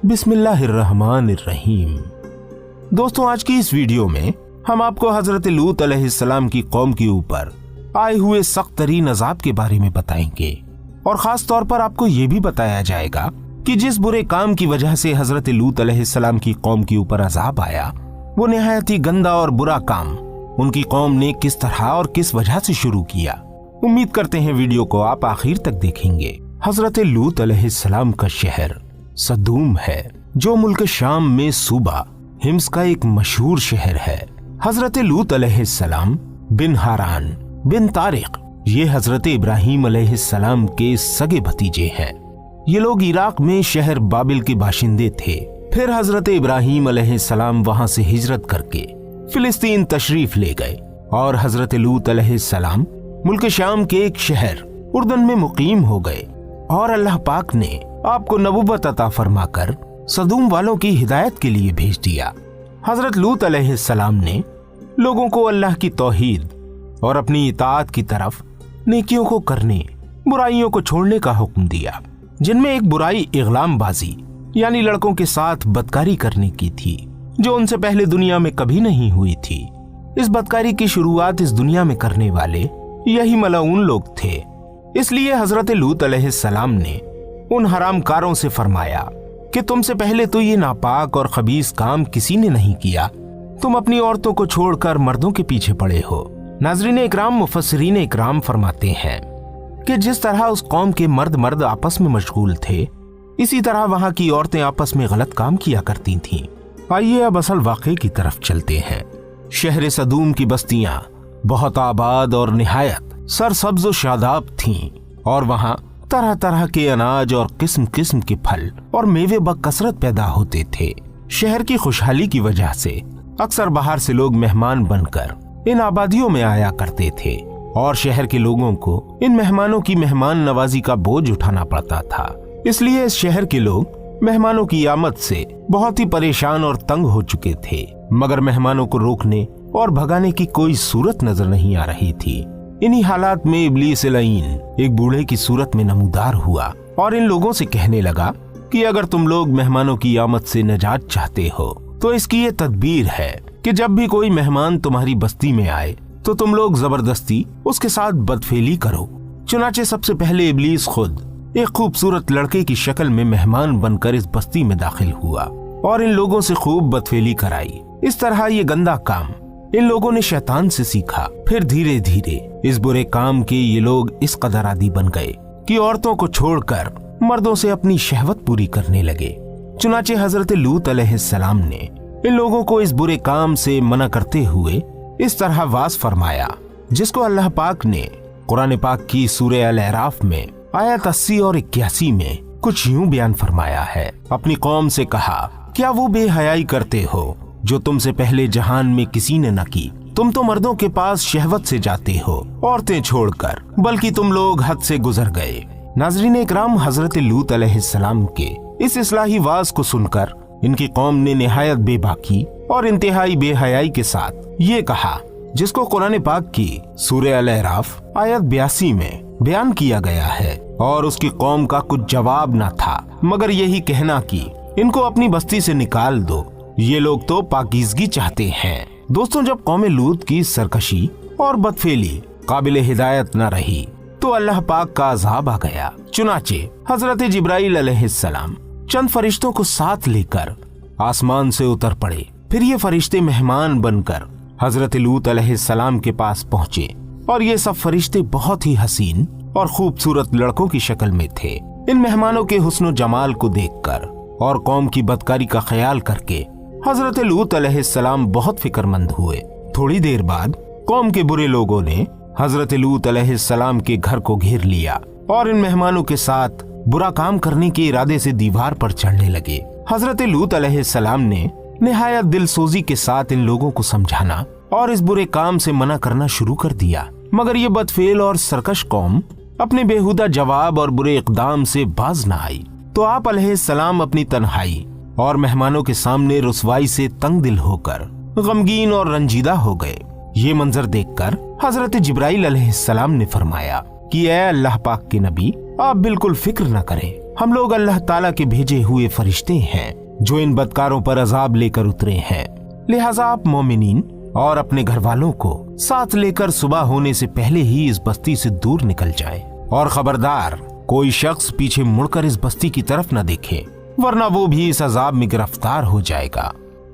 बिस्मिल्लाहिर्रहमानिर्रहीम। दोस्तों, आज की इस वीडियो में हम आपको हजरत लूत अलैहिस्सलाम की कौम के ऊपर आए हुए सख्त तरीन अजाब के बारे में बताएंगे और खास तौर पर आपको ये भी बताया जाएगा कि जिस बुरे काम की वजह से हजरत लूत अलैहिस्सलाम की कौम के ऊपर अजाब आया वो निहायत ही गंदा और बुरा काम उनकी कौम ने किस तरह और किस वजह से शुरू किया। उम्मीद करते हैं वीडियो को आप आखिर तक देखेंगे। हजरत लूत अलैहिस्सलाम का शहर सदूम है, जो मुल्क शाम में सूबा हिम्स का एक मशहूर शहर है। हजरत लूत अलैहिस्सलाम बिन हारान बिन तारिक ये हजरत इब्राहीम अलैहिस्सलाम के सगे भतीजे हैं। ये लोग इराक में शहर बाबिल के बाशिंदे थे। फिर हजरत इब्राहीम अलैहिस्सलाम वहां से हिजरत करके फिलिस्तीन तशरीफ ले गए और हजरत लूत अलैहिस्सलाम मुल्क शाम के एक शहर उर्दन में मुकीम हो गए और अल्लाह पाक ने आपको नबूवत अता फरमाकर सदूम वालों की हिदायत के लिए भेज दिया। हजरत लूत अलैहिस्सलाम ने लोगों को अल्लाह की तौहीद और अपनी इताअत की तरफ नेकियों को करने, बुराइयों को छोड़ने का हुक्म दिया, जिनमें एक बुराई इग़लाम बाजी यानी लड़कों के साथ बदकारी करने की थी, जो उनसे पहले दुनिया में कभी नहीं हुई थी। इस बदकारी की शुरुआत इस दुनिया में करने वाले यही मलाऊन लोग थे। इसलिए हजरत लूत अलैहिस्सलाम ने उन हरामकारों से फरमाया कि तुमसे पहले तो ये नापाक और खबीस काम किसी ने नहीं किया। तुम अपनी औरतों को छोड़कर मर्दों के पीछे पड़े हो। नाज़रीन इकराम, मुफस्सिरीन इकराम फरमाते हैं कि जिस तरह उस कौम के मर्द आपस में मशगूल थे, इसी तरह वहां की औरतें आपस में गलत काम किया करती थीं। आइए अब असल वाक़े की तरफ चलते हैं। शहर सदूम की बस्तियां बहुत आबाद और निहायत सरसब्ज व शादाब थीं और वहां तरह तरह के अनाज और किस्म किस्म के फल और मेवे बकसरत पैदा होते थे। शहर की खुशहाली की वजह से अक्सर बाहर से लोग मेहमान बनकर इन आबादियों में आया करते थे और शहर के लोगों को इन मेहमानों की मेहमान नवाजी का बोझ उठाना पड़ता था। इसलिए इस शहर के लोग मेहमानों की आमद से बहुत ही परेशान और तंग हो चुके थे, मगर मेहमानों को रोकने और भगाने की कोई सूरत नजर नहीं आ रही थी। इन्हीं हालात में इब्लीस लईन एक बूढ़े की सूरत में नमूदार हुआ और इन लोगों से कहने लगा कि अगर तुम लोग मेहमानों की आमद से निजात चाहते हो तो इसकी ये तदबीर है कि जब भी कोई मेहमान तुम्हारी बस्ती में आए तो तुम लोग जबरदस्ती उसके साथ बदफेली करो। चुनाचे सबसे पहले इब्लीस खुद एक खूबसूरत लड़के की शक्ल में मेहमान बनकर इस बस्ती में दाखिल हुआ और इन लोगों से खूब बदफेली कराई। इस तरह ये गंदा काम इन लोगों ने शैतान से सीखा। फिर धीरे धीरे इस बुरे काम के ये लोग इस कदर आदी बन गए कि औरतों को छोड़कर मर्दों से अपनी शहवत पूरी करने लगे। चुनाचे हजरत लूत अलैहिस्सलाम ने इन लोगों को इस बुरे काम से मना करते हुए इस तरह वास फरमाया, जिसको अल्लाह पाक ने कुरान पाक की सूरह अल-अराफ में आयत 80 और 81 में कुछ यूं बयान फरमाया है। अपनी कौम से कहा, क्या वो बेहयाई करते हो जो तुमसे पहले जहान में किसी ने न की? तुम तो मर्दों के पास शहवत से जाते हो औरतें छोड़कर, बल्कि तुम लोग हद से गुजर गए। नाज़रीन इकराम, हजरत लूत अलैहिस्सलाम के इस इस्लाही वाज को सुनकर इनकी कौम ने निहायत बेबाकी और इंतहाई बेहयाई के साथ ये कहा, जिसको कुरान पाक की सूरह अल-अराफ आयत 82 में बयान किया गया है। और उसकी कौम का कुछ जवाब न था मगर यही कहना कि इनको अपनी बस्ती से निकाल दो, ये लोग तो पाकीज़गी चाहते हैं। दोस्तों, जब कौम लूत की सरकशी और बदफेली काबिल हिदायत न रही तो अल्लाह पाक का अज़ाब आ गया। चुनाचे हजरत जिब्राइल अलैहिस्सलाम चंद फरिश्तों को साथ लेकर आसमान से उतर पड़े। फिर ये फरिश्ते मेहमान बनकर हजरत लूत अलैहिस्सलाम के पास पहुँचे और ये सब फरिश्ते बहुत ही हसीन और खूबसूरत लड़कों की शक्ल में थे। इन मेहमानों के हुस्न जमाल को देखकर और कौम की बदकारी का ख्याल करके हजरत लूत अलैहिस्सलाम बहुत फिक्रमंद हुए। थोड़ी देर बाद कौम के बुरे लोगों ने हजरत लूत अलैहिस्सलाम के घर को घेर लिया और इन मेहमानों के साथ बुरा काम करने के इरादे से दीवार पर चढ़ने लगे। हजरत लूत अलैहिस्सलाम ने निहायत दिलसोजी के साथ इन लोगों को समझाना और इस बुरे काम से मना करना शुरू कर दिया, मगर ये बदफेल और सरकश कौम अपने बेहुदा जवाब और बुरे इक़दाम से बाज न आई। तो आप अलैहिस्सलाम अपनी तन्हाई और मेहमानों के सामने रुसवाई से तंग दिल होकर गमगीन और रंजीदा हो गए। ये मंजर देखकर हजरत जिब्राइल अलैहिस्सलाम ने फरमाया कि ऐ अल्लाह पाक के नबी, आप बिल्कुल फिक्र न करें, हम लोग अल्लाह ताला के भेजे हुए फरिश्ते हैं जो इन बदकारों पर अजाब लेकर उतरे हैं। लिहाजा आप मोमिनीन और अपने घर वालों को साथ लेकर सुबह होने से पहले ही इस बस्ती से दूर निकल जाए, और खबरदार कोई शख्स पीछे मुड़कर इस बस्ती की तरफ न देखे, वरना वो भी इस अजाब में गिरफ्तार हो जाएगा।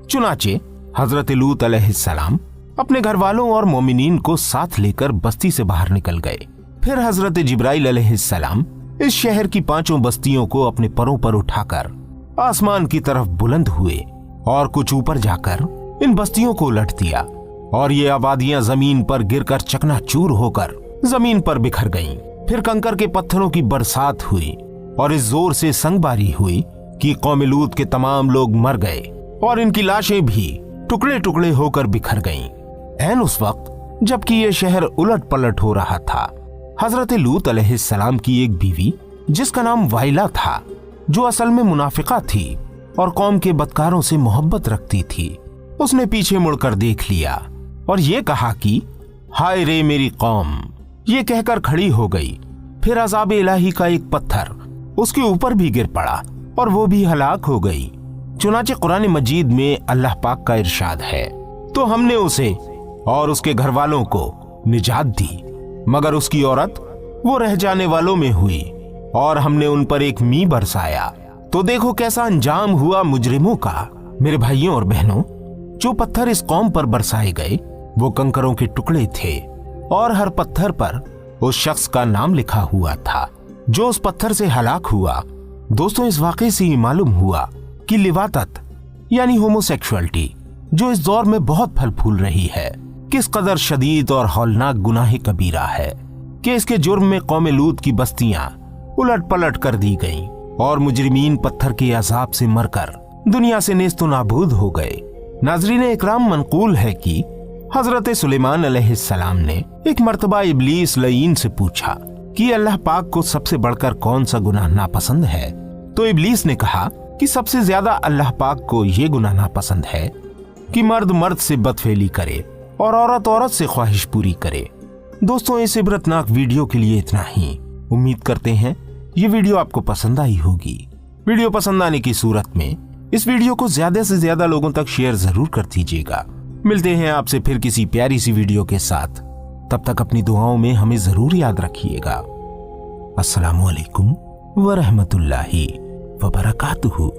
चुनाचे हजरत लूत अलैहिस्सलाम अपने घर वालों और मोमिनीन को साथ लेकर बस्ती से बाहर निकल गए। फिर हजरत जिब्राइल अलैहिस्सलाम इस शहर की 5 बस्तियों को अपने परों पर उठाकर आसमान की तरफ बुलंद हुए और कुछ ऊपर जाकर इन बस्तियों को उलट दिया, और ये आबादियां जमीन पर गिरकर चकनाचूर होकर जमीन पर बिखर गईं। फिर कंकर के पत्थरों की बरसात हुई और इस जोर से संगबारी हुई कि कौम लूत के तमाम लोग मर गए और इनकी लाशें भी टुकड़े टुकड़े होकर बिखर गईं। ऐन उस वक्त जबकि ये शहर उलट पलट हो रहा था, हजरत लूत अलैहिस्सलाम की एक बीवी जिसका नाम वाइला था, जो असल में मुनाफिका थी और कौम के बदकारों से मोहब्बत रखती थी, उसने पीछे मुड़कर देख लिया और ये कहा कि हाय रे मेरी कौम। ये कहकर खड़ी हो गई। फिर अज़ाब इलाही का एक पत्थर उसके ऊपर भी गिर पड़ा और वो भी हलाक हो गई। चुनाचे कुरान मजीद में अल्लाह पाक का इरशाद है, तो हमने उसे और उसके घर वालों को निजात दी, मगर उसकी औरत वो रह जाने वालों में हुई, और हमने उन पर एक मी बरसाया। तो देखो कैसा अंजाम हुआ मुजरिमों का। मेरे भाइयों और बहनों, जो पत्थर इस कौम पर बरसाए गए वो कंकरों के टुकड़े थे, और हर पत्थर पर उस शख्स का नाम लिखा हुआ था जो उस पत्थर से हलाक हुआ। दोस्तों, इस वाकये से ही मालूम हुआ कि लिवातत यानी होमोसेक्सुअलिटी जो इस दौर में बहुत फल फूल रही है, किस कदर शदीद और हौलनाक गुनाह कबीरा है कि इसके जुर्म में कौम लूत की बस्तियां उलट पलट कर दी गईं और मुजरिमीन पत्थर के अजाब से मरकर दुनिया से नेस्तो नाबूद हो गए। नाजरीन इकराम, मनकूल है कि हजरत सुलेमान अलैहिस्सलाम ने एक मर्तबा इब्लीस लईन से पूछा कि अल्लाह पाक को सबसे बढ़कर कौन सा गुनाह नापसंद है। तो इब्लीस ने कहा कि सबसे ज्यादा अल्लाह पाक को ये गुनाह नापसंद है कि मर्द मर्द से बदफेली करे और औरत औरत से ख्वाहिश पूरी करे। दोस्तों, इस इबरतनाक वीडियो के लिए इतना ही। उम्मीद करते हैं ये वीडियो आपको पसंद आई होगी। वीडियो पसंद आने की सूरत में इस वीडियो को ज्यादा से ज्यादा लोगों तक शेयर जरूर कर दीजिएगा। मिलते हैं आपसे फिर किसी प्यारी सी वीडियो के साथ। तब तक अपनी दुआओं में हमें जरूर याद रखिएगा। अस्सलामु अलैकुम व रहमतुल्लाहि व बरकातुहू।